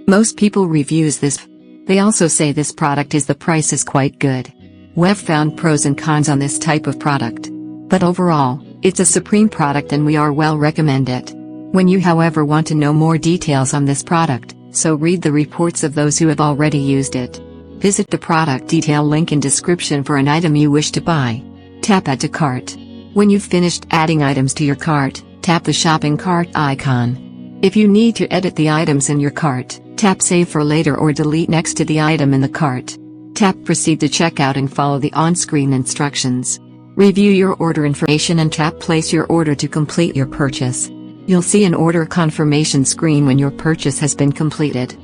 Most people reviews this. They also say this product is the price is quite good. We've found pros and cons on this type of product. But overall, it's a supreme product and we are well recommend it. When you however want to know more details on this product, so read the reports of those who have already used it. Visit the product detail link in description for an item you wish to buy. Tap Add to Cart. When you've finished adding items to your cart, tap the shopping cart icon. If you need to edit the items in your cart, tap Save for later or delete next to the item in the cart. Tap Proceed to checkout and follow the on-screen instructions. Review your order information and tap Place your order to complete your purchase. You'll see an order confirmation screen when your purchase has been completed.